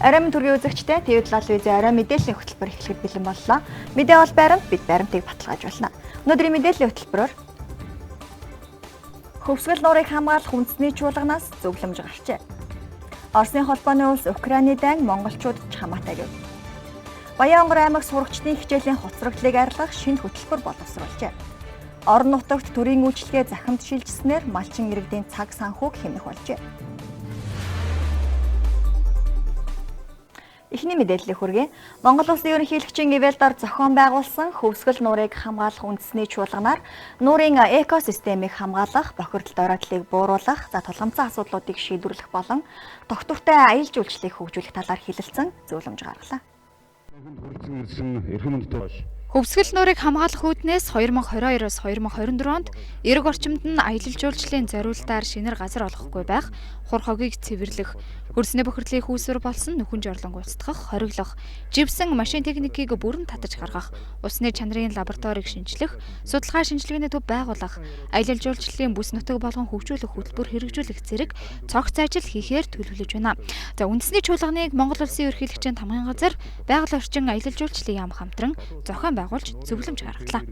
Оройн төргийн үзэгчтэй TV7 оройн мэдээллийн хөтөлбөр эхлэхэд бэлэн боллоо. Мэдээ бол байранд бид баримтыг баталгаажуулна. Өнөөдрийн мэдээллийн хөтөлбөрөөр хөвсгөл нуурыг хамгаалах үндэсний чуулганаас зөвлөмж гарчээ. Оросын холбооны улс Украины дайн монголчуудад ч хамаатай гэв. Баянгор аймаг сурагчдын хичээлийн хоцрогдлыг арилгах шинэ хөтөлбөр боловсруулжээ. Орон нутагт төрийн үйлчлэгээ захимд шилжснээр малчин иргэдийн цаг санхүүг хэмнэх болжээ. Эхний мэдээллийг хүргэе. Монгол Улсын ерөнхийлөгчийн ивэлдор зохион байгуулсан хөвсгөл нуурыг хамгаалах үндэсний чуулганаар нуурын экосистемийг хамгаалах, бохирдолд ороодлыг бууруулах, тулгамцсан асуудлуудыг шийдвэрлэх болон тогтвортой аялал жуулчлалыг хөгжүүлэх талаар хэлэлцэн зөвлөмж гаргалаа. Хөвсгөл нуурыг хамгаалах үүднээс 2022-оос 2024 онд эрг орчимд нь аялал жуулчлалын зориулалтаар шинээр газар олохгүй байх, хур хогийг цэвэрлэх, хөрсний бохирдлын хүүсвэр болсон нүхэн жорлон устгах, хориглох, живсэн машин техникийг бүрэн татаж гаргах, усны чанарын лабораторийг шинжлэх, судалгаа шинжилгээний төв байгуулах, аялал жуулчлалын бүс нутаг болгон хөгжүүлэх хөтөлбөр хэрэгжүүлэх зэрэг цогц ажил хийхээр төлөвлөж байна. За үндэсний чуулганыг Монгол Улсын ерөнхийлөгчийн тамгын газар байгаль орчин аялал жуулчлалын яам хамтран зохион байгуулж зөвлөмж гаргалаа.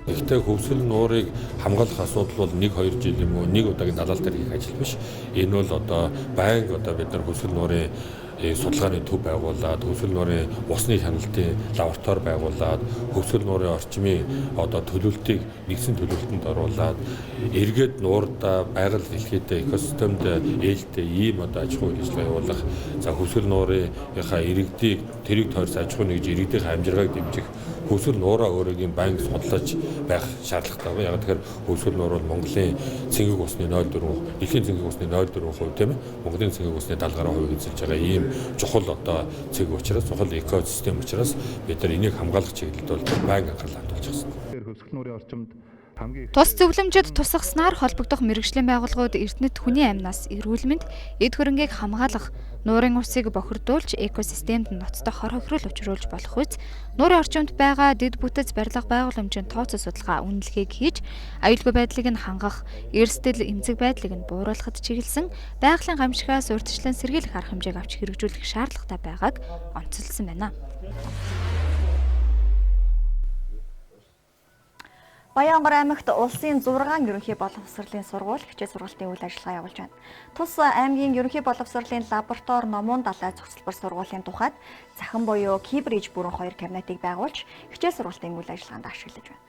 Гэхдээ хөвсгөл нуурыг хамгаалах асуудал бол 1-2 жил юм уу нэг удаагийн далаал дээр хийх ажил биш. Энэ бол одоо байнга бид нар хөвсгөл нуурын судалгааны төв байгуулад, хөвсгөл нуурын усны хяналтын лаборатори байгуулад, хөвсгөл нуурын орчмын төлөвлөлтийг нэгсэн төлөвлөлтөнд оруулад, эргээд нуурда байгаль дэлхийд экосистемд ээлтэй ийм аж ахуй ажиллагаа явуулах, за хөвсгөл нуурынхаа иргэдийг тэрийг тойрс аж ахуй нэгж иргэдийн хамжиргааг дэмжих, хөвсгөл нуураа өөрийг байнга судлаж байх шаардлагатай байна. Яг тэгэхээр хөвсгөл нуур бол Монголын цэнгэг усны 0.4%, дэлхийн цэнгэг усны 0.4% тийм ээ. Монголын цэнгэг усны 70% эзэлж байгаа ийм чухал цэг учраас, чухал экосистем учраас бид нар энийг хамгаалах чиглэлд бол байнга анхаарал хандуулж байгаа. Хөвсгөл нуурын орчимд Тус зөвлөмжөд тусгаснаар холбогдох мэргэжлийн байгууллагууд Эрдэнэт хүний амьнаас эрүүл мэнд, эд хөрөнгийг хамгаалах, нуурын усыг бохирдуулж экосистемд ноцтой хор хохирол учруулж болох үс, нуурын орчимд байгаа дэд бүтэц барилга байгууламжийн тооцоо судалгаа үнэлгээг хийж, аюулгүй байдлыг нь хангах, эрсдэл эмзэг байдлыг нь бууруулахад чиглэсэн байгалийн гамшигаас урьдчилан сэргийлэх арга хэмжээг авч хэрэгжүүлэх шаардлагатай байгааг онцлсан байна. Баянгор аймагт улсын 6 ерөнхий боловсролын сургууль хичээл сургалтын үйл ажиллагаа явуулж байна. Тус аймгийн ерөнхий боловсролын лаборатори Номон далай цогцлбор сургуулийн тухайд захин буюу кибриж бүрэн 2 кабинетыг байгуулж хичээл сургалтын үйл ажиллагаанд ашиглаж байна.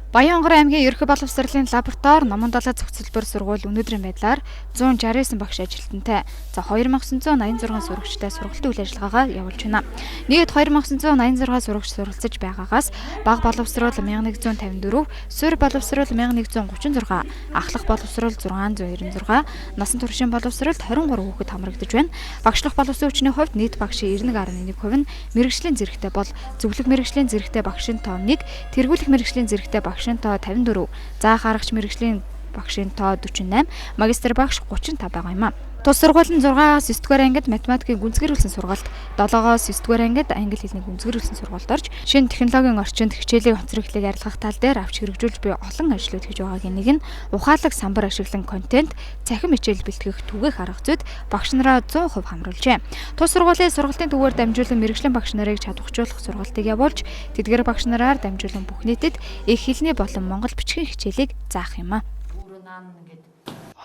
Баянгор аймгийн ерөнхий боловсролын лаборатори Номон далай цогцлбор сургууль өнөөдрийн байдлаар 169 багш ажилтнтай, 2986 сурагчтай сургалтын үйл ажиллагаагаа явуулж байна. Нийт 2986 сурагч суралцж байгаагаас бага боловсрол 1154, суурь боловсрол 1136, ахлах боловсрол 696, насан туршийн боловсролд 23 хүүхэд хамрагдаж байна. Багшлах боловсролын хүчний хувьд нийт багшийн 91.1% нь мэргэжлийн зэрэгтэй бол зөвлөх мэргэжлийн зэрэгтэй багшийн тоо 1, тэргүүлэх мэргэжлийн зэрэгтэй багшийн тоо 54, заах аргач мэргэжлийн багшийн тоо 48, магистр багш 35 байгаа юм а. Тус сургууль нь 6-аас 9-р ангид математикийг гүнзгийрүүлсэн сургалт, 7-оос 9-р ангид англи хэлний гүнзгийрүүлсэн сургалт орж, шинэ технологийн орчинд хичээлийн хоцрогдлыг арилгах тал дээр авч хэрэгжүүлж буй олон ажлууд хийж байгаагийн нэг нь ухаалаг самбар ашиглан контент, цахим хичээл бэлтгэх түгээх арга зүйд багш нараа 100% хамруулжээ. Тус сургуулийн сургалтын түгээр дамжуулан мэргэжлийн багш нарыг чадваржуулах сургалтыг явуулж, тэдгээр багш нараар дамжуулан бүх нийтэд их хэлний болон монгол бичгийн хичээлийг заах юм а.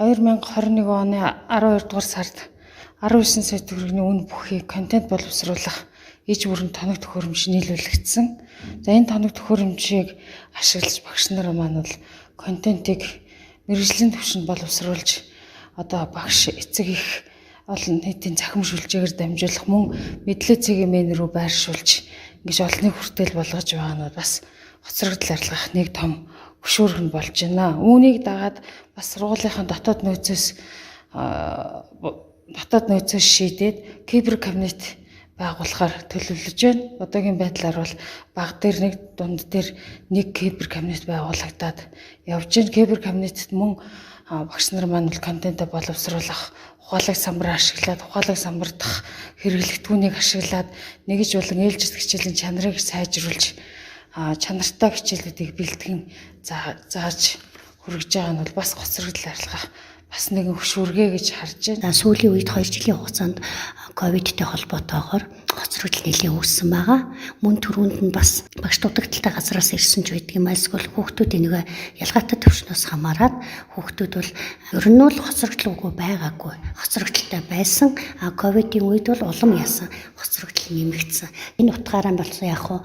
2021 оны 12 дугаар сард 19 сая төгрөгийн үн бүхий контент боловсруулах иж бүрэн тоног төхөөрөмж нийлүүлэгдсэн. За энэ тоног төхөөрөмжийг ашиглаж багш нар маань бол контентыг мэргэжлийн түвшинд боловсруулж одоо багш эцэг их олон нийтийн цахим шүлжээгээр дамжуулах мөн мэдлэг цэгийн рүү байршуулж ингэж олонний хүртэл болгож байгаа нь бас хоцрогдол арилгах нэг том хөшүүрэг нь болж байна. Үүнийг дагаад бас сургуулийнхаа дотоод нөөцөөс шийдээд кибер кабинет байгуулахаар төлөвлөж байна. Одоогийн байдлаар бол баг дээр дунд дээр нэг кибер кабинет байгуулагдаад явж байна. Кибер кабинетд мөн багш нар маань контентоо боловсруулах, ухаалаг самбар ашиглаад, ухаалаг самбардах хэрэглэгдэхүүнийг ашиглаад нэгж болон ээлжит хичээлийн чанарыг сайжруулж, чанартай хичээлүүдийг бэлтгэн зааж хүргэж байгаа нь бол бас хоцрогдол арилгах бас нэгэн хөшүүргээ гэж харж байна. Сүүлийн үед 2 жилийн хугацаанд ковидтэй холбоотойгоор хоцрогдол нэлээд үүссэн байгаа. Мөн түрүүнд нь бас багш дутагдaltaй газраас ирсэн ч байдаг юм. Эсвэл хүүхдүүдийн нэг ялгаатай төвшнөөс хамаарат хүүхдүүд бол ер нь бол хоцрогдол байгаагүй. Хоцрогдолтой байсан. Ковидын үед бол улам яасан хоцрогдол нэмэгдсэн. Энэ утгаараа болсон яг хуу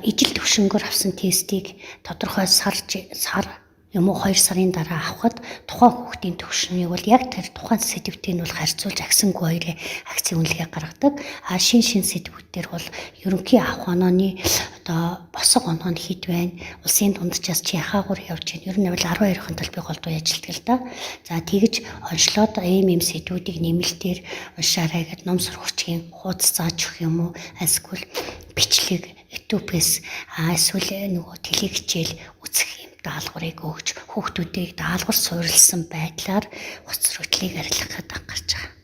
ижил төвшнгөөр авсан тестийг тодорхой сар 2 сарын дараа авахад тухайн хүүхдийн төвшнийг бол яг тэр тухайн сэдвтийг нь бол харьцуулж агсангүй хоёрын акцийн үнэлгээ гаргадаг. Шин сэдвүүд дээр бол ерөнхий авах онооны одоо босго оноо нь хэд байна? Улсын дунджаас чи яхаагүйр явж байна? Ер нь бол 12-ын төлбөрийг голдуу яжилдаг л да. За тэгж онцлоод ийм сэдвүүдийг нэмэлтээр уншаарай гэд ном сургагчийн хуудас зааж өгөх юм уу? Эсвэл бичлэг YouTube-с эсвэл нөгөө телевизэл үзэх даалгаврыг өгч хүүхдүүдийг даалгавар суурилсан байдлаар хоцрогдлыг арилгахад анхаарч байгаа.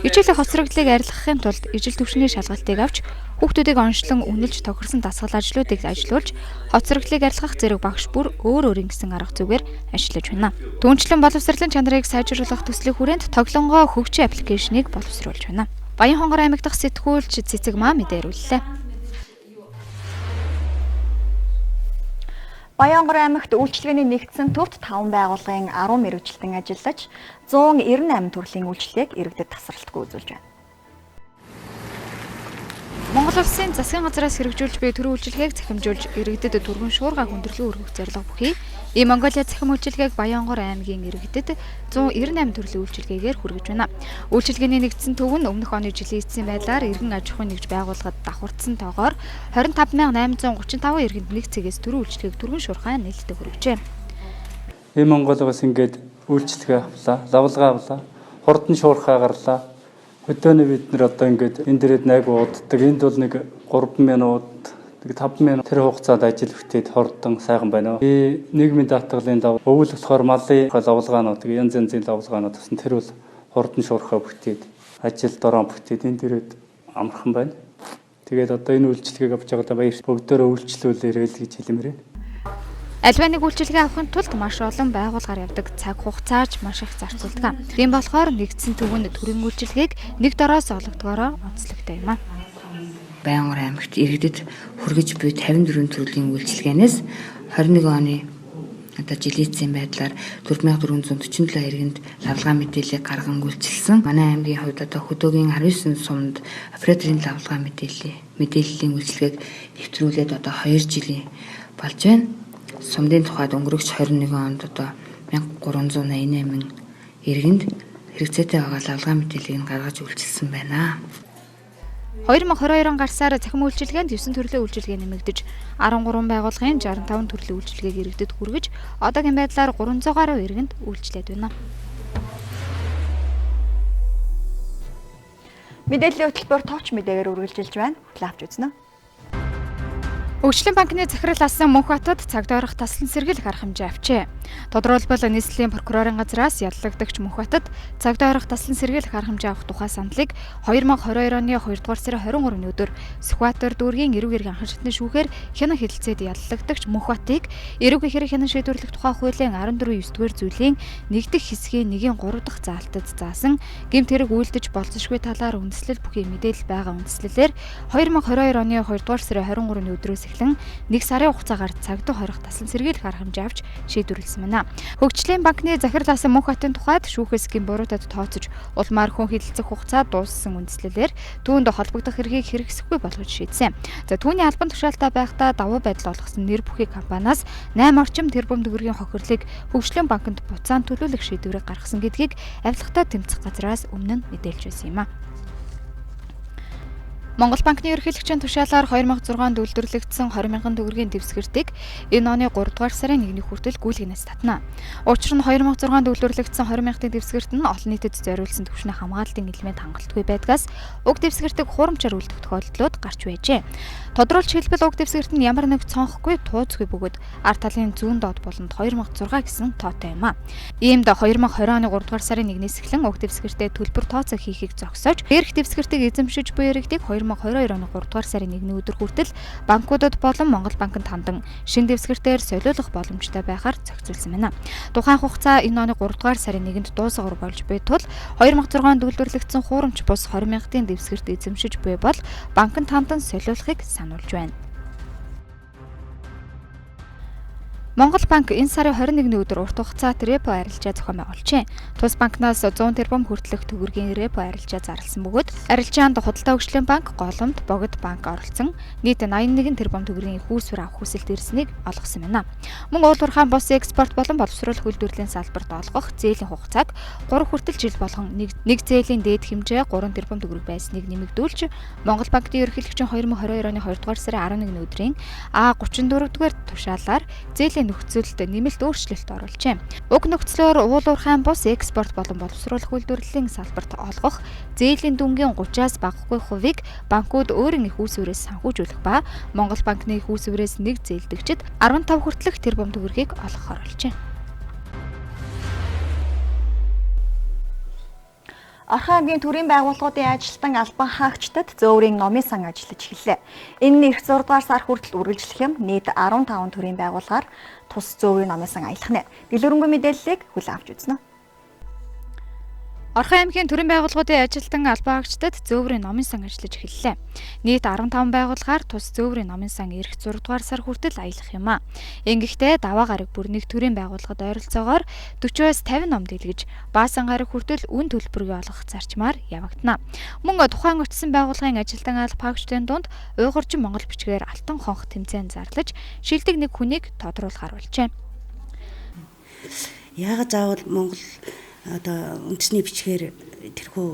Хичээлийн хоцрогдлыг арилгахын тулд ижил төвшний шалгалтыг авч хүүхдүүдийг онцлон үнэлж тохирсон дасгал ажлуудыг ажиллуулж хоцрогдлыг арилгах зэрэг багш бүр өөрийн гэсэн арга зүгээр ажиллаж байна. Түүнчлэн боловсролын чанарыг сайжруулах төслийн хүрээнд тоглонгоо хөгжин аппликейшнийг боловсруулж байна. Баянхонгор аймаг дахь сэтгүүлч Цэцэг маа мэдээлүүллээ. Баянгор аймагт үйлчилгээний нэгдсэн төвд 5 байгууллагын 10 мэргэжилтэн ажиллаж 198 төрлийн үйлчилгээг иргэдэд тасралтгүй үзүүлж байна. Монгол Улсын засгийн газраас хэрэгжүүлж буй төрийн үйлчилгээг захимжуулж иргэдэд түргэн шуурга хүндрэлгүй өргөх зорилго бүхий ийм Монголиа захим үйлчилгээг Баянгор аймгийн иргэдэд 198 төрлийн үйлчилгээгээр хүргэж байна. Үйлчилгээний нэгдсэн төв нь өмнөх оны жилийн эцсийн байдлаар иргэн аж ахуйн нэгж байгууллагад давхурдсан тоогоор 25835 иргэнд нэг цэгээс төрийн үйлчилгээг түргэн шуурхай нээлттэй хүргэжээ. Ийм Монгол бас ингээд үйлчилгээ авлаа, лавлгаа авлаа, хурдан шуурхай гарлаа. Өдөөний бид нар одоо ингээд энэ дээд найг ууддаг. Энд бол нэг 3 минут, 5 минут тэр хугацаанд ажил бүтээд хордон сайхан байна. Нийгмийн даатгалын өвөл болохоор малын лавлгаанууд, янз янзын лавлгаанууд гэсэн тэр бол хурдан шуурхай бүтээд ажил дороо бүтээд энэ дээд амархан байна. Тэгээд одоо энэ үйлчлэгийг авч байгаадаа баяр бүгдөө үйлчлүүлээрэй л гэж хэлмээр байна. Альва нэг үйлчилгээ авахын тулд маш олон байгууллагаар явдаг цаг хугацааж маш их зарцуулдаг. Тийм болохоор нэгдсэн төвөнд төрийн үйлчилгээг нэг дороос олгодгоороо онцлогтой юм а. Баянгор аймагт иргэдэд хүргэж буй 54 төрлийн үйлчилгээнээс 21 оны одоо жилийн эцсийн байдлаар 4447 иргэнд лавлгаа мэдээлэл гарган үйлчилсэн. Манай аймгийн хувьд одоо хөдөөгийн 19 сумд операторын лавлгаа мэдээллийн үйлчилгээг нэвтрүүлээд одоо 2 жилийн болж байна. Сумдын тухайд өнгөрөгч 21 онд одоо 1388 иргэнд хэрэгцээтэй байгаа лавлгаа мэдээллийг гаргаж үйлчилсэн байна. 2022 он гарсаар захим үйлчилгээнд 9 төрлийн үйлчилгээ нэмэгдэж 13 байгууллагын 65 төрлийн үйлчилгээг иргэдэд хүргэж одоогийн байдлаар 300 гаруй иргэнд үйлчлээд байна. Мэдээллийн хөтөлбөр товч мэдээгээр үргэлжилж байна. Хөтлөө авч үзнэ. Хөгжлийн банкны захирал асан Мөнхбатад цаг дойрох таслан сэргийлэх арга хэмжээ авчээ. Тодорхойлбол нийслэлийн прокурорын газраас яллагдагч Мөнхбатад цаг дойрох таслан сэргийлэх арга хэмжээ авах тухай саналыг 2022 оны 2 дугаар сарын 23-ны өдөр Сүхбаатар дүүргийн эрүүг хэргийн анхан шатны шүүхээр хянан хэлэлцээд яллагдагч Мөнхбатыг эрүүг хэрэг хянан шийдвэрлэх тухай хуулийн 14/9-р зүйлийн 1 дэх хэсгийн 1-ийн 3 дахь заалтад заасан гэмт хэрэг үйлдэж болцсошгүй талаар үндэслэл бүхий мэдээлэл байгаа үндэслэлээр 2022 оны 2 дугаар сарын 23-ны өдрөөс 1 сарын хугацаагаар цагдаа хорих таслан сэргийлэх арга хэмжээ авч шийдвэрлсэн зохицуулсан байна. Хөгжлийн банкны захирал асан мөнх хотын тухайд шүүхэсгийн буруутад тооцож улмаар хүн хилэлцэх хугацаа дууссан үндслэлээр түүнд холбогдох хэргийг хэрэгсэхгүй болгож шийдсэн. За түүний албан тушаалтаа байхдаа давуу байдал олгосон нэр бүхий компаниас 8 орчим тэрбум төгрөгийн хохирлыг хөгжлийн банкнд буцаан төлүүлэх шийдвэрийг гаргасан гэдгийг авилгатай тэмцэх газраас өмнө нь мэдээлж байсан юм а. Монгол банкны ерөнхийлөгчийн тушаалаар 2006 онд үйлдвэрлэгдсэн 20 мянган төгрөгийн дэвсгэртийг энэ оны 3 дугаар сарын 1-ний хүртэл гүйлгэнээс татна. Учир нь 2006 онд үйлдвэрлэгдсэн 20 мянган дэвсгэрт нь олон нийтэд зориулсан түвшний хамгаалтын элемент хангалтгүй байдгаас уг дэвсгэртийг хурамчаар үлдэх тохиолдлууд гарч байжээ. Тодруулж хэлбэл уг дэвсгэрт нь ямар нэг цонхгүй тууцгүй бөгөөд ард талын зүүн доод болонд 2006 гэсэн тоотой юм а. Иймд 2020 оны 3 дугаар сарын 1-ээс эхлэн уг дэвсгэртээ төлбөр тооцоо хийхийг зогсоож, дээрх дэвсгэртийг эзэмшиж буй иргэдийг 2022 оны 3 дугаар сарын 1-ний өдөр хүртэл банкудад болон Монгол банкнд хандан шинэ дэвсгэртээр солиулах боломжтой байхаар зохицуулсан байна. Тухайн хугацаа энэ оны 3 дугаар сарын 1-нд дуусгаар болж буй тул 2006 онд үйлдвэрлэгдсэн хурамч бус 20 мянган дэвсгэрт эзэмшиж буй бол банкнд хандан солиулахыг сануулж байна. Монгол банк энэ сарын 21-ний өдөр урт хугацаат репо арилжаа зохион байгуулжээ. Тус банкнаас 100 тэрбум хүртэлх төгрөгийн репо арилжаа зарласан бөгөөд арилжаанд Худалдаа хөгжлийн банк, Голомт, Богд банк оролцсон нийт 81 тэрбум төгрөгийн хүүсвэр авах хүсэлт ирснийг олгосон байна. Мөн уулуурхаан бус экспорт болон боловсруулах үйлдвэрлэлийн салбарт олгох зээлийн хугацааг 3 хүртэл жил болгон нэг зээлийн дээд хэмжээ 3 тэрбум төгрөг байсныг нэмэгдүүлж, Монгол банкны ерөнхийлөгчийн 2022 оны 2 дугаар сарын 11-ний өдрийн А34-р тушаалаар зээлийн нөхцөлд нэмэлт өөрчлөлт оруулжээ. Уг нөхцлөөр уулуурхаан бус экспорт болон боловсруулах үйлдвэрлэлийн салбарт олгох зээлийн дүнгийн 30-аас багагүй хувийг банкуд өөрийн их үүсвэрээс санхүүжүүлэх ба Монгол банкны их үүсвэрээс нэг зээлдэгчид 15 хүртэлх тэрбум төгрөгийг олгох оролжээ. Орхон аймгийн төрийн байгууллагуудын ажилтан албан хаагчдад зөөврийн номын сан ажиллаж эхэллээ. Энэ нь эх 6 дугаар сар хүртэл үргэлжлэх юм. Нийт 15 төрийн байгууллагаар тус зөөврийн номын сан аялах нэ. Дэлгэрэнгүй мэдээллийг хүлээн авч үзнэ. Орхон аймгийн төрийн байгууллагуудын ажилтан албан хаагчдад зөөврийн номын сан ажиллаж эхэллээ. Нийт 15 байгууллагаар тус зөөврийн номын сан эх 6 дугаар сар хүртэл аялах юм а. Ингэхдээ даваа гараг бүр нэг төрийн байгууллагад ойролцоогоор 40-оос 50 ном дэлгэж, баасан гараг хүртэл үн төлбөрийг олгох зарчмаар явагдана. Мөн тухайн очсон байгууллагын ажилтан албан хаагчдын дунд уйгурчин монгол бичгээр алтан хонх тэмцээн зарлаж, шилдэг нэг хүнийг тодруулахар болжээ. Яагаад заавал Монгол одоо үндэсний бичгээр тэрхүү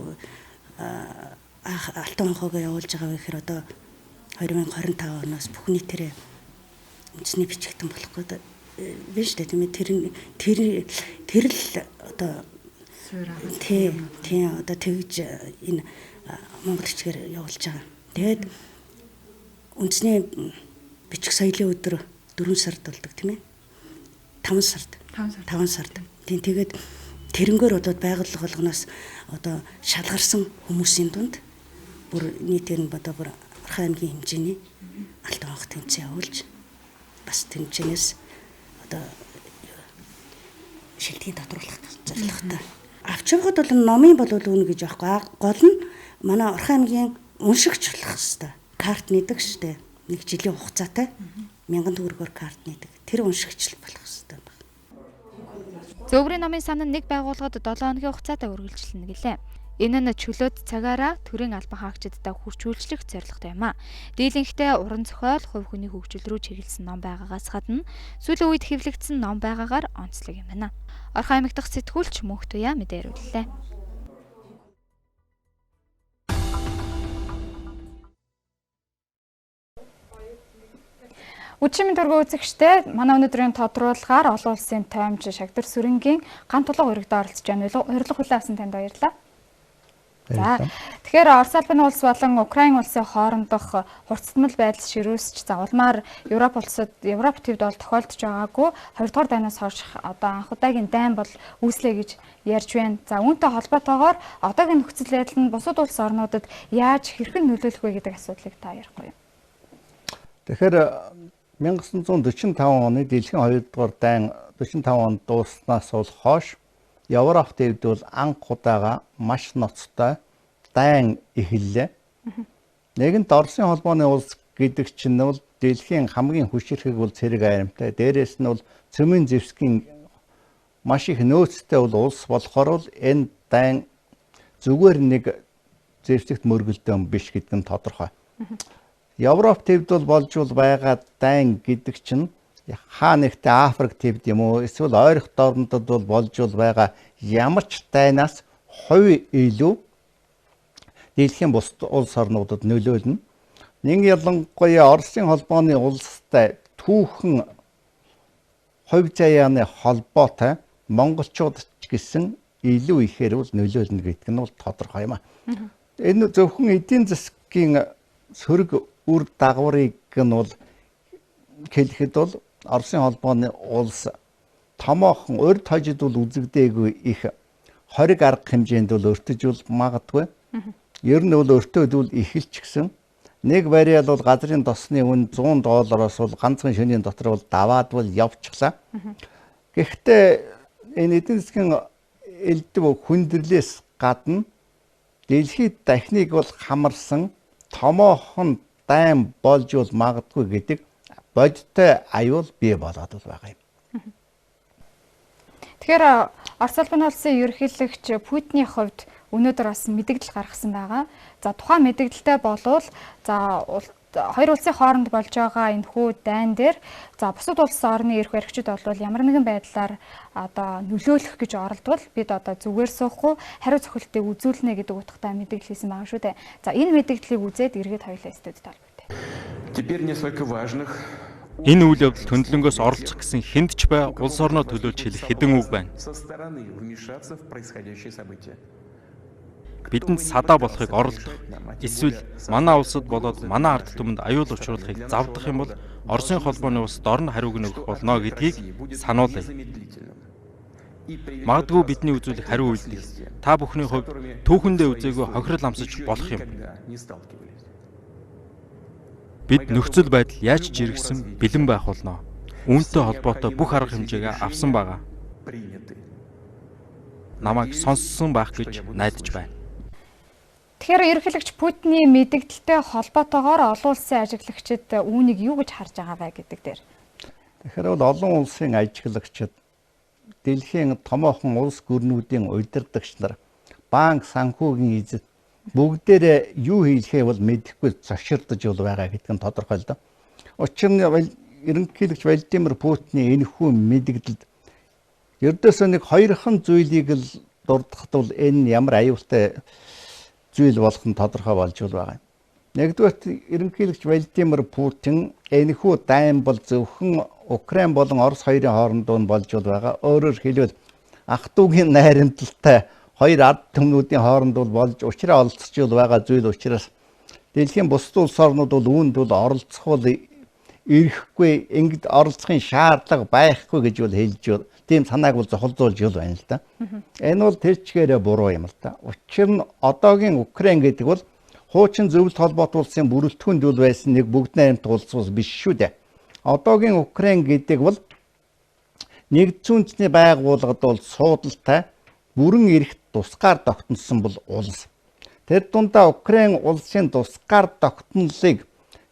алтан хонхоо явуулж байгаа вэ гэхээр одоо 2025 оноос бүх нийтээр үндэсний бичгтэн болох гэдэг биш үү тийм тэр л одоо тийм одоо тэгж энэ монгол бичгээр явуулж байгаа. Тэгээд үндэсний бичих соёлын өдөр 4 сард болдог тийм ээ. 5 сард. Тэгээд тэрнгээр одоо байгууллага болгоноос одоо шалгарсан хүмүүсийн дунд бүр нийтээр нь одоо бүр Орхон аймгийн хэмжээний алтан хонх тэмцээн явуулж бас тэмцээнээс одоо шилдгийг тодруулах зорилготой. Авч явахад бол номын болов уу гэж аахгүй. Гол нь манай Орхон аймгийн уншигч болох хэвээр карт нэдэг штэ. Нэг жилийн хугацаатай 1000 төгрөгөөр карт нэдэг. Тэр уншигч болох хэвээр. Зөөврийн номын сан нь нэг байгууллагад 7 хоногийн хугацаатай үргэлжилнэ гэлээ. Энэ нь чөлөөт цагаараа төрийн албан хаагчдад хүрчүүлжлэх зорилготой юм а. Дийлэнхдээ уран зохиол, хувь хүний хөгжил рүү чиглэсэн ном байгаагаас гадна сүүлийн үед хэвлэгдсэн ном байгаагаар онцлог юм байна. Орхон аймаг дахь сэтгүүлч Мөнх Туяа мэдээлэлээ. Үчимэн төргөө үзэгчтэй манай өнөөдрийн тодруулгаар олон улсын тоймч Шагдар Сүрэнгийн ган тулга өргөдөө оролцож байна. Урилга хүлээн авсан танд баярлалаа. За тэгэхээр Орос албаны улс болон Украин улсын хоорондох хурцтмал байдал ширүүлсэж загвалмаар Европ төвд бол тохиолдож байгаагүй 2 дугаар дайнаас хойш одоо анх удаагийн дайн бол үүслэе гэж ярьж байна. За үүнтэй холбоотойгоор одоогийн нөхцөл байдал нь бусад улс орнуудад яаж хэрхэн нөлөөлөх вэ гэдэг асуудлыг та ярихгүй юу? Тэгэхээр 1945 оны дэлхийн 2 дугаар дайн 45 онд дууснаас бол хойш Европ төвд бол анх удаага маш ноцтой дайн эхэллээ. Нэгэнт Оросын холбооны улс гэдэг чинь бол дэлхийн хамгийн хүчирхэг бол цэрэг аримтай. Дээрээс нь бол Цөмийн Зевскийн маш их нөөцтэй бол улс болохоор бол энэ дайн зүгээр нэг зэвсэгт мөргөлдөөн биш гэдэг нь тодорхой. Европ төвд бол болж байгаа дайн гэдэг чинь хаа нэгтээ Африк төвд юм уу эсвэл ойрхон орнуудад бол болж байгаа ямар ч дайнаас хувь илүү дэлхийн бус улс орнуудад нөлөөлнө. Нэг ялангуяа Оросын холбооны улстай түүхэн хувь заяаны холбоотой монголчууд ч гэсэн илүү ихээр бол нөлөөлнө гэдэг нь бол тодорхой юм аа. Энэ зөвхөн эдийн засгийн сөрөг үр дагаврыг нь бол хэлэхэд бол Оросын холбооны улс томоохон урд хожид бол үзэгдээгүй их хориг арга хэмжээнд бол өртөж бол магадгүй. Ер нь бол өртөөд эхэлч гисэн. Нэг бариал бол газрын тосны үн $100 бол ганцхан шөнийн дотор бол даваад бол явчихлаа. Гэхдээ энэ эдийн засгийн элдв хүндрэлээс гадна дэлхийд дахныг бол хамарсан томоохон дайн болж бол магадгүй гэдэг бодиттой аюул бий болоод байгаа юм. Тэгэхээр Орос улсын ерөнхийлөгч Путиний хувьд өнөөдөр бас мэдээлэл гаргасан байгаа. За тухайн мэдээлэлтэй болвол за хоёр улсын хооронд болж байгаа энэ хүү дайн дээр за бусад улс орны эрх баригчид бол ямар нэгэн байдлаар одоо нөлөөлөх гэж оролдвол бид одоо зүгээр суухгүй хариу цохилтыг үзүүлнэ гэдэг утгатай мэдээлэл хийсэн байгаа шүү дээ. За энэ мэдээллийг үзээд эргээд хоёулаа студид толбогдъё. Теперь несколько важных. Энэ үйл явдалд хөндлөнгөөс оролцох гэсэн хэнд ч бай улс орноо төлөөлж хэлэх хэдэн үг байна. Бидэнд садаа болохыг оролдох эсвэл манай улсад болоод манай ард түмэнд аюул учруулахыг завдах юм бол Оросын холбооны улсад орон хариуг нөгөх болно гэдгийг сануулъя. Магадгүй бидний үзүүлэх хариу үйлдэл та бүхний хувьд түүхэндээ үзээгүй хохирол амсаж болох юм. Бид нөхцөл байдал яаж ч иргэсэн бэлэн байх болно. Үүнтэй холбоотой бүх арга хэмжээгээ авсан байгаа. Намайг сонссон байх гэж найдаж байна. Тэгэхээр ерөнхийлөгч Путиний мэдээлэлтэй холбоотойгоор олон улсын ажиглагчид үүнийг юу гэж харж байгаа вэ гэдэг дээр. Тэгэхээр бол олон улсын ажиглагчид дэлхийн томоохон улс гүрнүүдийн удирдагч нар банк санхүүгийн эзэд бүгдээрээ юу хийлгээ бол мэдэхгүй зогширдож бол байгаа гэдэг нь тодорхой л доо. Учир нь ерөнхийлөгч Владимир Путиний энэхүү мэдээлэлд ердөөсөө нэг хоёрхан зүйлийг л дурдахад бол энэ ямар аюултай зүйл болох нь тодорхой болж байгаа юм. Нэгдүгээрт ерөнхийлөгч Владимир Путин энэхүү дайн бол зөвхөн Украин болон Орос хоёрын хооронд болж байгаа. Өөрөөр хэлбэл ах トゥ угийн найрамдалтай хоёр ард түмнүүдийн хооронд болж уучраа олцож байгаа зүйл учраас дэлхийн бусад улс орнууд бол үүнд бол оролцох бол ирэхгүй, ингэж оролцохын шаардлага байхгүй гэж бол хэлж байна. Тийм санааг бол зохицуулж байна л да. Энэ бол тэр чигээрээ буруу юм л да. Учир нь одоогийн Украин гэдэг бол хуучин зөвлөлт холбоот улсын бүрэлдэхүүнд бол байсан нэг бүгд найрамдах улс биш шүү дээ. Одоогийн Украин гэдэг бол нэгдсэн үндэсний байгууллагад бол суудалтай бүрэн эрхт тусгаар тогтносон бол улс. Тэр дундаа Украин улсын тусгаар тогтнолыг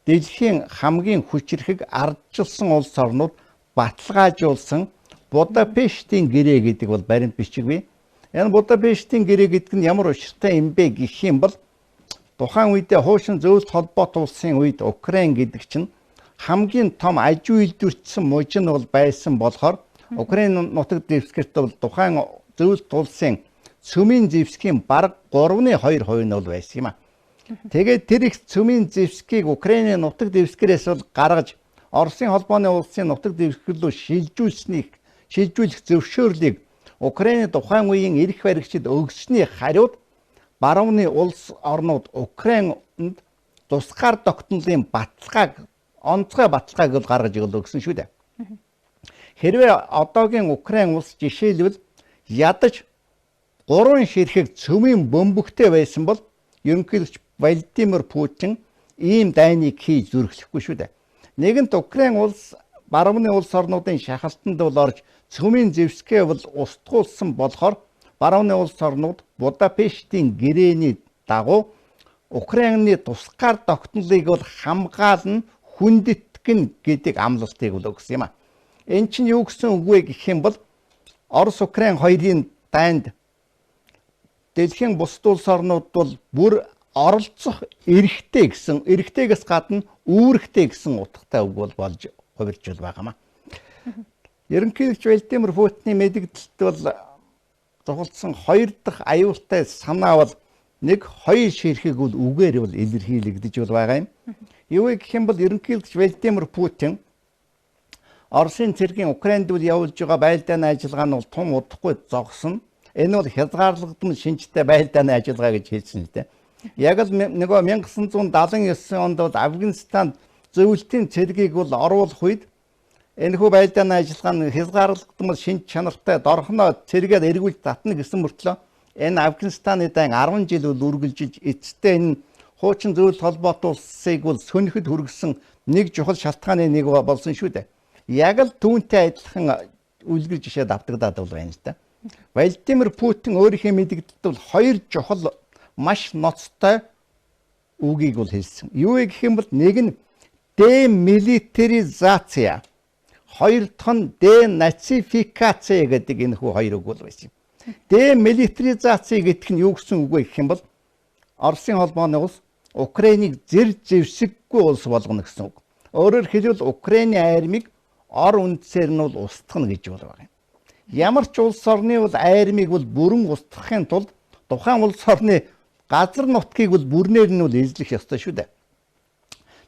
дэлхийн хамгийн хүчирхэг ардчилсан улс орнууд баталгаажуулсан Будапештийн гэрээ гэдэг бол баримт бичиг бий. Энэ Будапештийн гэрээ гэдэг нь ямар учиртай юм бэ гэх юм бол тухайн үедээ хуушин зөвлөлт холбоот улсын үед Украин гэдэг чинь хамгийн том аж үйлдвэрчсэн мужин бол байсан болохоор Украин нутаг дэвсгэрт бол тухайн зөвлөлт улсын цөмийн зэвсгийн бараг 3.2% нь бол байсан юм а. Тэгээд тэр их цөмийн зэвсгийг Украины нутаг дэвсгэрээс бол гаргаж Оросын холбооны улсын нутаг дэвсгэр рүү шилжүүлэх зөвшөөрлийг Украины тухайн үеийн эрх баригчид өгсөний хариуд барууны улс орнууд Украинд тусгаар тогтнолын онцгой баталгааг бол гаргаж өгсөн шүү дээ. Хэрвээ одоогийн Украин улс жишээлбэл ядаж 3 ширхэг цөмийн бөмбөгтэй байсан бол ерөнхийлөгч Владимир Путин ийм дайныг хийж зүрхлэхгүй шүү дээ. Нэгэнт Украин улс барууны улс орнуудын шахалтанд бол орж цөмийн зэвсгээ бол устгуулсан болохоор барууны улс орнууд Будапештийн гэрээний дагуу Украины тусгаар тогтнолыг бол хамгаална, хүндэтгэн гэдэг амлалтыг бол өгсөн юм а. Энэ чинь юу гэсэн үг вэ гэх юм бол Орос Украин хоёрын дайнд дэлхийн бусад улс орнууд бол бүр оролцох эрхтэйгээс гадна үүрэгтэй гэсэн утгатай үг бол болж хувирж байгаамаа. Ерөнхийлөгч Владимир Путиний мэдэгдэлд бол зохицсон хоёр дахь аюултай санаа бол нэг хоёр ширхэг бол үгээр бол илэрхийлэгдэж байгаа юм. Юу гэх юм бол ерөнхийлөгч Владимир Путин Оросын цэргийн Украинд явуулж байгаа байлдааны ажиллагаа нь бол тун удахгүй зогсно. Энэ бол хязгаарлагдсан шинжтэй байлдааны ажиллагаа гэж хэлсэн л дээ. Яг л нөгөө 1979 онд бол Афганистанд зөвлөлтийн цэргийг бол оруулах үед энэхүү байлдааны ажиллагаа нь хязгаарлагдсан шинж чанартай дорхноо цэргээд эргүүлж татна гэсэн мөртлөө энэ Афганистаны дан 10 жил бол үргэлжилж эцэстээ энэ хуучин зөвлөлт холбоотой улсыг бол сөнөхөд хүргэсэн нэг чухал шалтгааны нэг болсон шүү дээ. Яг л түүнтэй адилхан үлгэр жишээд автагдаад байна л да. Владимир Путин өөрийнхөө мэдэгдэлд бол хоёр чухал маш ноцтой үгийг бол хэлсэн. Юу гэх юм бол нэг нь демилитаризация, хоёр дахь нь денацификация гэдэг энэ хоёр үг бол байсан юм. Демилитаризация гэдэг нь юу гэсэн үг вэ гэх юм бол Оросын холбооны улс Украиныг зэр зэвсэггүй улс болгоно гэсэн үг. Өөрөөр хэлбэл Украиний айрмыг ор үндсээр нь бол устгах гэж байна. Ямар ч улс орны бол айрмыг бол бүрэн устгахын тулд тухайн улс орны газар нутгийг бол бүрнээр нь бол эзлэх ёстой шүү дээ.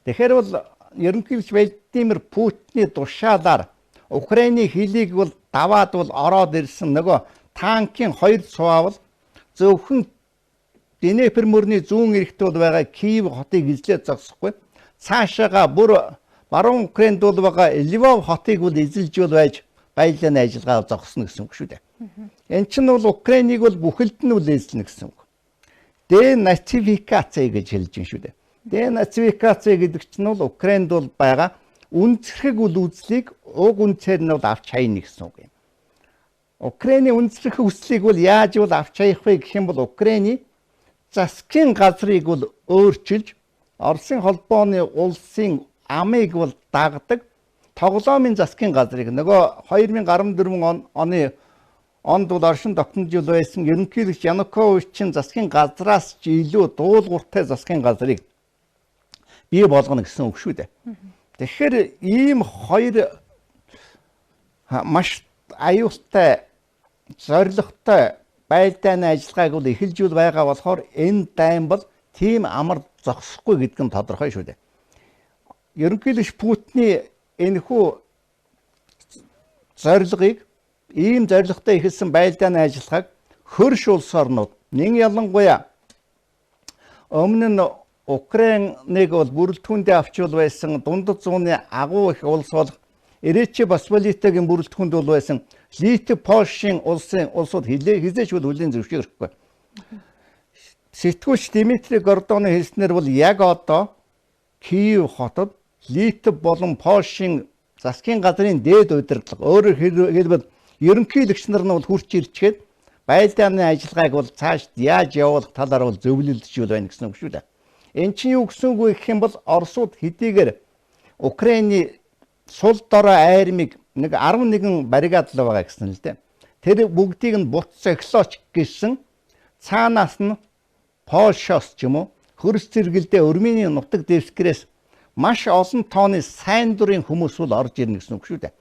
Тэгэхээр бол ерөнхийлөгч Владимир Путиний тушаалаар Украиний хөлийг бол даваад бол ороод ирсэн нөгөө танкийн хоёр цуваа бол зөвхөн Днепр мөрний зүүн эрэгт бол байгаа Киев хотыг эзлээд зогсохгүй. Цаашаага бүр баруун Украинд бол байгаа Львов хотыг бол эзэлж бол байж байлдааны ажиллагаа зогсно гэсэн үг шүү дээ. Энэ чинь бол Украиныг бол бүхэлд нь бол эзлэнэ гэсэн үг. Денацификация гэж хэлж байна шүү дээ. Денацификация гэдэг чинь бол Украинд бол байгаа үнцэрхэг үл үзлийг уг үнцээр нь бол авч хайна гэсэн үг юм. Украиний үнцэрхэг хүслийг бол яаж бол авч хаях вэ гэх юм бол Украиний засгийн газрыг бол өөрчилж Оросын холбооны улсын амыг бол дагдаг тоглоомын засгийн газрыг нөгөө 2014 оны онд бол оршин тогтнож байсан ерөнхийлөгч Януковичийн засгийн газраас ч илүү дуулууртай засгийн газрыг бий болгоно гэсэн үг шүү дээ. Тэгэхээр ийм хоёр маш аюултай зоригтой байлдааны ажиллагааг бол эхэлжүүл байгаа болохоор энэ дайн бол тийм амар зогсохгүй гэдэг нь тодорхой шүү дээ. Ерөнхийлөгч Путиний энэхүү зорилгыг ийм зорилготой эхэлсэн байлдааны ажиллагааг хөрш улс орнууд нэг ялангуяа өмнө нь Украиныг бол бүрэлдэхүүндээ авчвал байсан дундад зууны агуу их улс болох Речи Посполитагийн бүрэлдэхүүнд бол байсан Литв, Польшийн улсууд хизээч бол хүлээн зөвшөөрөхгүй. Сэтгүүлч Дмитрий Гордоны хэлснээр бол яг одоо Киев хотод Литв болон Польшийн засгийн газрын дээд удирдлага өөрөөр хэлбэл ерөнхийлөгч нар нь бол хурц ирчгээд байлдааны ажиллагааг бол цааш яаж явуулах талаар бол зөвлөлдөж байна гэсэн үг шүү дээ. Энэ чинь юу гэсэн үг вэ гэх юм бол Оросууд хэдийгээр Украиний сул дорой айрмыг нэг 11 баррикадлаа байгаа гэсэн л дээ. Тэр бүгдийг нь бут цохилооч гэсэн цаанаас нь Польшоос ч юм уу хөрс зэрэгэлдээ Өрмөний нутаг дэвсгэрээс маш олон тооны сайн дурын хүмүүс бол орж ирнэ гэсэн үг шүү дээ.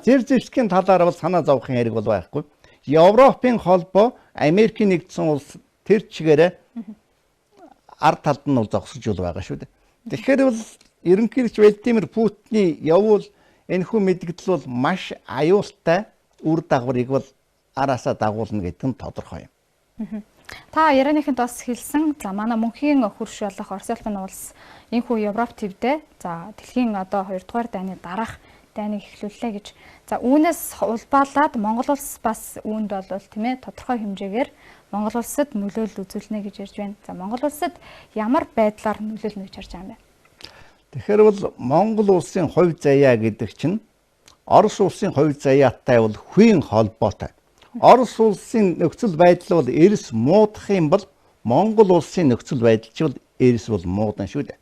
Зэр зэвсгийн талаар бол санаа зовхын хэрэг бол байхгүй. Европын холбоо, Америкийн нэгдсэн улс тэр чигээрээ ард талд нь бол зогсож байгаа шүү дээ. Тэгэхээр бол ерөнхийлөгч Владимир Путиний явуул энэхүү мэдгдэл бол маш аюултай үр дагаврыг бол араасаа дагуулна гэдэг нь тодорхой юм. Та ярианыхын тус хэлсэн за манай мөнхийн хөрш болох Орос улсын улс энэхүү Европ төвдөө за дэлхийн одоо 2 дугаар дайны дараах дайныг эхлүүллээ гэж. За үүнээс улбаалаад Монгол улс бас үүнд бол тийм ээ тодорхой хэмжээгээр Монгол улсад нөлөөлөл үзүүлнэ гэж ярьж байна. За Монгол улсад ямар байдлаар нөлөөлнө гэж харж байгаа юм бэ? Тэгэхээр бол Монгол улсын хувь заяа гэдэг чинь Орос улсын хувь заяатай бол хүйн холбоотой. Орос улсын нөхцөл байдал бол эрс муудах юм бол Монгол улсын нөхцөл байдал ч бол эрс бол муудан шүү дээ.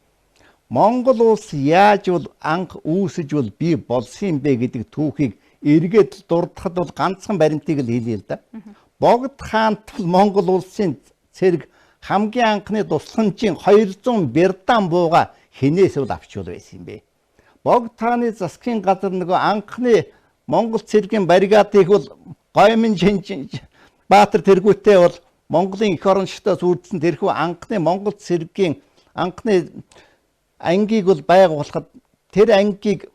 Монгол улс яаж бол анх үүсэж бол бий болсон бэ гэдэг түүхийг эргээд дурдахад бол ганцхан баримтыг л хэлье л да. Богд хаант Монгол улсын цэрэг хамгийн анхны тусламжийн 200 бердан бууга хинээс бол авчвал байсан юм бэ. Богд хааны засгийн газар нөгөө анхны Монгол цэргийн баррикадыг бол Гоймын Баатар тэргүүтээ бол Монголын эх орончдоос үрдсэн тэрхүү анхны Монгол цэргийн анхны ангийг бол байгуулахад тэр ангийг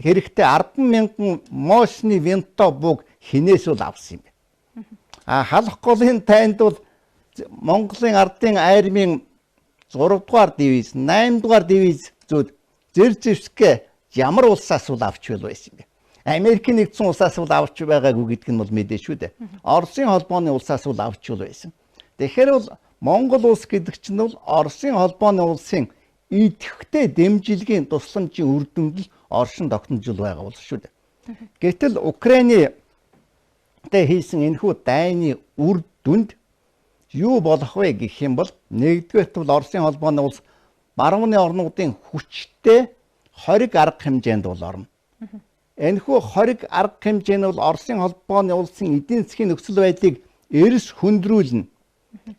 хэрэгтэй 10,000 мощны винто буг хинээс бол авсан юм бэ. Халах голын тайнд бол Монголын ардын армийн 3 дугаар дивиз, 8 дугаар дивиз зүд Зерзевскэ ямар улсаас бол авч байсан юм бэ? Америкийн нэгдсэн улсаас бол авч байгаагүй гэдг нь бол мэдээ шүү дээ. Оросын холбооны улсаас бол авч байсан. Тэгэхээр бол Монгол улс гэдэг чинь бол Оросын холбооны улсын идэвхтэй дэмжлэгийн тусламжийн үр дүнд л оршин тогтножул байгаа бол шүү дээ. Гэтэл Украины хийсэн энэхүү дайны үр дүнд юу болох вэ гэх юм бол нэгдүгээрт бол Оросын холбооны улс барууны орнуудын хүчтэй хориг арга хэмжээнд бол орно. Энэхүү хориг арга хэмжээ нь бол Оросын холбооны улсын эдийн засгийн нөхцөл байдлыг эрс хөндрүүлнэ.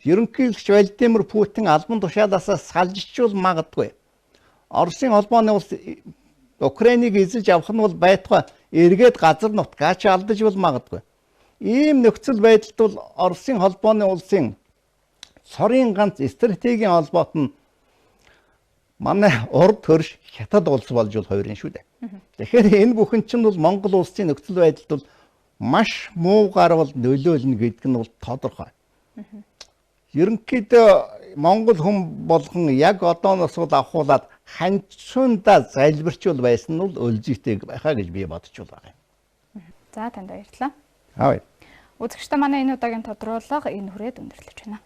Ерөнхийлөгч Владимир Путин албан тушаалаас салжичул магадгүй. Оросын холбооны улс Украиныг эзэлж авах нь бол байтугай эргээд газар нутгаач алдаж бол магадгүй. Ийм нөхцөл байдалд бол Оросын холбооны улсын цорын ганц стратегийн холбоот нь манай урд хөрш хятад улс болж бол хоёрын шүү дээ. Тэгэхээр энэ бүхэн чинь бол Монгол улсын нөхцөл байдалд бол маш муугаар бол нөлөөлнө гэдэг нь бол тодорхой. Ерөнхийдөө Монгол хүн болгон яг одооноос бол авахуулаад ханчуунда залбирчул байсан нь бол өлзийтэй байхаа гэж би бодож байна. За танд баярлалаа. Хаваа. Үзэгчдээ манай энэ удаагийн тодруулга энэ хүрээд өндөрлөж байна.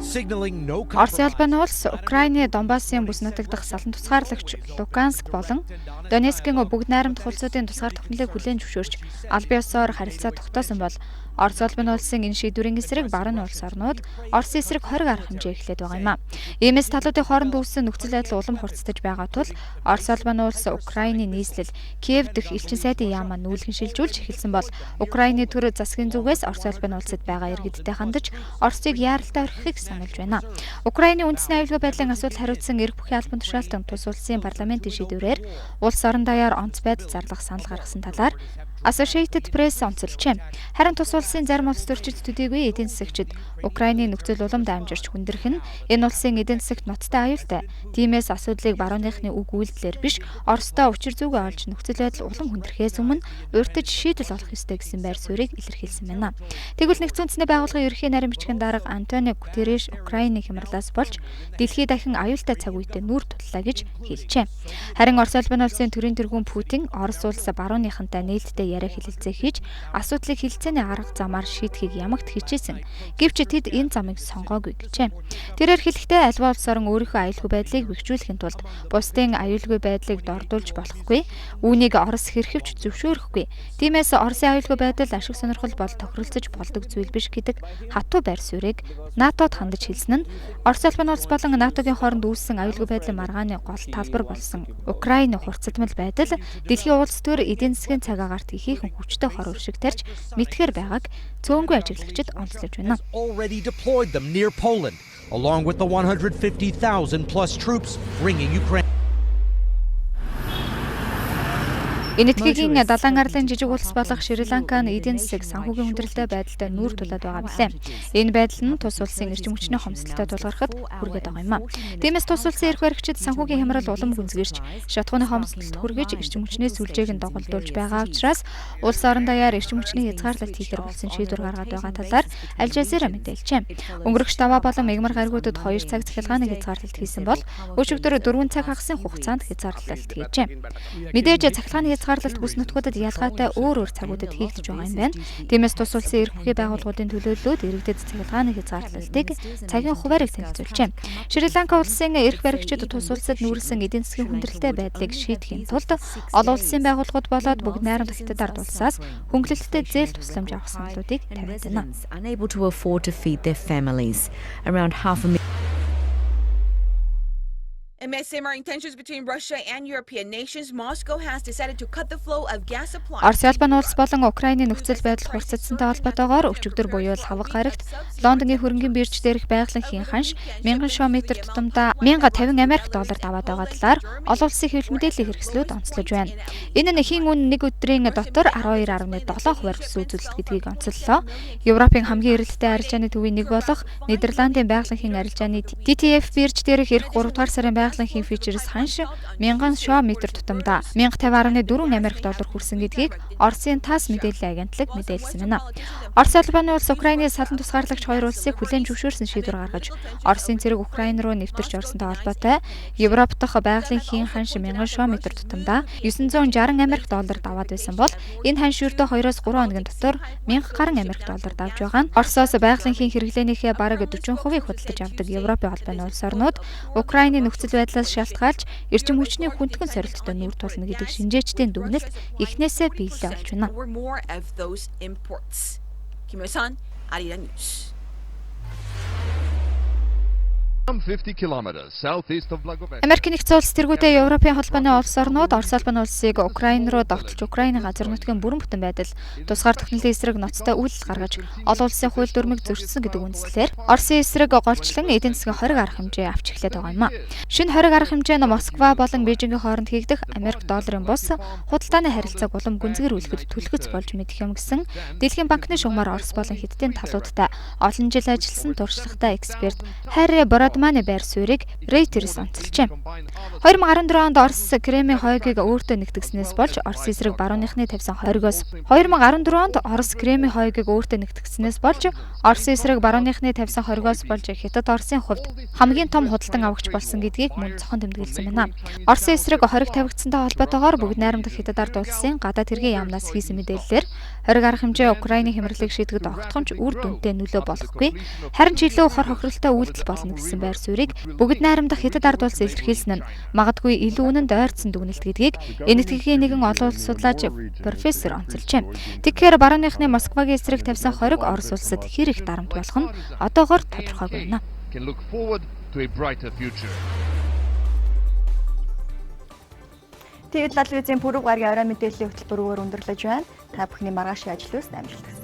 Орос Албаны улс Украины Донбассын бүс нутаг дахь салан тусгаарлагч Луганск болон Донецкийн бүгд найрамдах улсуудын тусгаар тогтнолыг хүлээн зөвшөөрч албан ёсоор харилцаа тогтоосон бол Орос Албаны улсын энэ шийдвэрийн эсрэг баруун улс орнууд Орос эсрэг хориг арга хэмжээ эхлээд байгаа юм а. Иймээс талуудын хооронд үүссэн нөхцөл байдал улам хурцтаж байгаа тул Орос Албаны улс Украины нийслэл Киев дэх элчин сайдын яамаа нүүлгэн шилжүүлж эхэлсэн бол Украины төр засгийн зүгээс Орос Албаны улсад байгаа иргэдтэй хандаж Оросыг яаралтай орхихыг сануулж байна. Украины үндэсний аюулгүй байдлын асуудал хариуцсан эрх бүхий албан тушаалтан тус улсын парламентын шийдвэрээр улс орон даяар онц байдал зарлах санал гаргасан талаар Associated Press онцолжээ. Харин тус улсын зарим улс төрчид төдийгүй эдийн засагчид Украины нөхцөл уламд амжирч хүндрэх нь энэ улсын эдийн засагт ноцтой аюултай. Тиймээс асуудлыг барууныхны үг үйлдэлээр биш, Оростой учир зүгээ олж нөхцөл байдал улам хүндрэхээс өмнө урьдчилан шийдэл олох ёстой гэсэн байр суурийг илэрхийлсэн байна. Тэгвэл Нэгдсэн үндэсний байгууллагын ерөнхий нарийн бичгийн дарга Антонио Гутерриш Украины хямралаас болж дэлхийд дахин аюултай цаг үедээ нүүр туллаа гэж хэлжээ. Харин Орос Албаны улсын төрийн тэргүүн Путин Орос улс барууныхантай нээлттэй яриа хэлэлцээ хийж асуудлыг хэлэлцээний арга замаар шийдэхийг ямагт хичээсэн. Гэвч тэд энэ замыг сонгоогүй гэжээ. Тэрээр хэлэхдээ альва улс орон өөрийнхөө аюулгүй байдлыг бэхжүүлэхийн тулд бусдын аюулгүй байдлыг дордуулж болохгүй, үүнийг Орос хэрхэвч зөвшөөрөхгүй. Тиймээс Оросын аюулгүй байдал ашиг сонирхол бол тохиролцож болдог зүйл биш гэдэг хатуу байр суурийг НАТОд хандаж хэлсэн нь Орос Албаны улс болон НАТОгийн хооронд үүссэн аюулгүй байдлын маргааны гол талбар болсон Украины хурцдмал байдал дэлхийн улс төр эдийн засгийн цаг агаарт ихээхэн хүчтэй хор уршиг тарьж мэдхээр байгааг цөөнгүй ажиглагчид онцлож байна. Along with the 150,000 plus troops bringing Ukraine. Энэтхэгийн далайн арлын жижиг улс болох Шри-Ланка нь эдийн засаг санхүүгийн хүндрэлтэй байдалтай нүүр тулаад байгаа билээ. Энэ байдал нь тус улсын эрчим хүчний хомсдолтой тулгархад хүргээд байгаа юм а. Тиймээс тус улсын эрх баригчид санхүүгийн хямрал улам гүнзгийрч шатхууны хомсдолд хүргэж эрчим хүчний сүлжээг нь доголдуулж байгаа учраас улс орон даяар эрчим хүчний хязгаарлалт хийхээр болсон шийдвэр гаргаад байгаа талаар Аль Жазира мэдээлжээ. Өнгөрөх 7 болон мягмар гаригуудад 2 цаг захиргааны хязгаарлалт хийсэн бол өчигдөр 4 цаг хагасан хугацаанд хязгаарлалт хийжээ. Мэдээж захиргааны хязгаарлалт бүс нутгуудад ялгаатай өөр цагуудад хийгдэж байгаа юм байна. Тиймээс тус улсын эрх бүхий байгууллагуудын төлөөллүүд иргэдэд цахилгааны хязгаарлалтыг цагийн хуваарийг танилцуулжээ. Шри Ланка улсын эрх баригчид тус улсад нүүрсэн эдийн засгийн хүндрэлтэй байдлыг шийдэхин тулд олон улсын байгууллагууд болоод бүгд найрамдах хятад ард улсаас хөнгөлөлттэй зээл тусламж авах саналуудыг тавиад байна. Unable to afford to feed their families. Around 500,000. Amid simmering tensions between Russia and European nations, Moscow has decided to cut the flow of gas supply. Орос Албан улс болон Украиний нөхцөл байдал хурцсантай холбоотойгоор өчигдөр буюу хаваг гарагт Лондонгийн хөрөнгөний бирж дээрх байгалийн ханш 1000 шометр тутамдаа $1050 аваад байгаа талаар олон улсын хэвлэл мэдээллийн хэрэгслүүд онцлож байна. Энэ нь хийн үн нэг өдрийн дотор 12.7% өссөн үзүүлэлт гэдгийг онцоллоо. Европын хамгийн эрэлттэй арилжааны төвийн нэг болох Нидерландын байгалийн арилжааны TTF бирж дээрх эх 3 дугаар сарын байгалийн фьючерс ханш 1000 шометр тутамдаа $1050.4 хүрсэн гэдгийг Оросын ТАСС мэдээллийн агентлаг мэдээлсэн байна. Орос Албаны улс Украиний салан тусгаарлагч хоёр улсыг хүлээн зөвшөөрсөн шийдвэр гаргаж, Оросын цэрэг Украин руу нэвтэрч орсонтой холбоотой Европ дахь байгалийн ханш 1000 шометр тутамдаа $960 даваад байсан бол энэ ханш ердөө 2-3 хоногийн дотор $1000 давж байгаа нь Оросоос байгалийн хэрэглээнийхээ бараг 40% худалдаж авдаг Европын холбооны улс орнууд Украиний нөхцөл байдлаас шалтгаалж эрчим хүчний хүндхэн сорилттой нүүр тулна гэдэг шинжээчдийн дүгнэлт эхнээсээ биелэлээ олж байна. Kim Yo-sun, Arirang News. 50 kilometers southeast of Blagoveshch. Америкийн нэгдсэн улс тэргүүтэй Европын холбооны улс орнууд Орос Албаны улсыг Украин руу давталж Украины газар нутгийн бүрэн бүтэн байдал тусгаар технологийн эсрэг ноцтой үйлдэл гаргаж олон улсын хууль дүрмийг зөрчсөн гэдэг үндслээр Оросын эсрэг голчлон эдийн засгийн хориг арга хэмжээ авч эхлэх байгаа юм а. Шинэ хориг арга хэмжээ нь Москва болон Бээжингийн хооронд хийгдэх Америк долларын бус худалдааны харилцааг улам гүнзгийрүүлэхэд түлхэц болж мэдэх юм гэсэн Дэлхийн банкны шугамар Орос болон Хятадын талуудтай олон жил ажилласан туршлагатай эксперт Харри Бородманы байр суурийг Reuters онцолжээ. 2014 онд Орос Кремийн хойгийг өөртөө нэгтгэснээс болж Орос эсрэг барууныхны тавьсан хоригоос 2014 онд Орос Кремийн хойгийг өөртөө нэгтгэснээс болж Орос эсрэг барууныхны тавьсан хоригоос болж Хятад Оросын хувьд хамгийн том худалдан авагч болсон гэдгийг мөн цохон тэмдэглэсэн байна. Оросын эсрэг хориг тавигдсантай холбоотойгоор бүгд найрамдах Хятад ард улсын гадаад хэргийн яамнаас хийсэн мэдээллээр хориг арга хэмжээ Украиний хямралыг шийдэхэд огтхонч үр дүнтэй нөлөө болохгүй. Харин ч илүү хор хохиролтой үйлдэл болно гэсэн байр суурийг бүгд найрамдах Хятад ард улс илэрхийлсэн нь магадгүй илүү үнэнд ойртсон дүгнэлт гэдгийг энэтхэгийн нэгэн олон улс судлаач профессор онцолжээ. Тэгэхээр барууныхны Москвагийн эсрэг тавьсан хориг Орос улсад хэр их дарамт болох нь одоогоор тодорхойгүй байна. Тэгээд лал визийн пүрэв гарагийн орой мэдээллийн хөтөлбөрөөр өндөрлөж байна. Та бүхний маргаашийн ажил үс амжилт.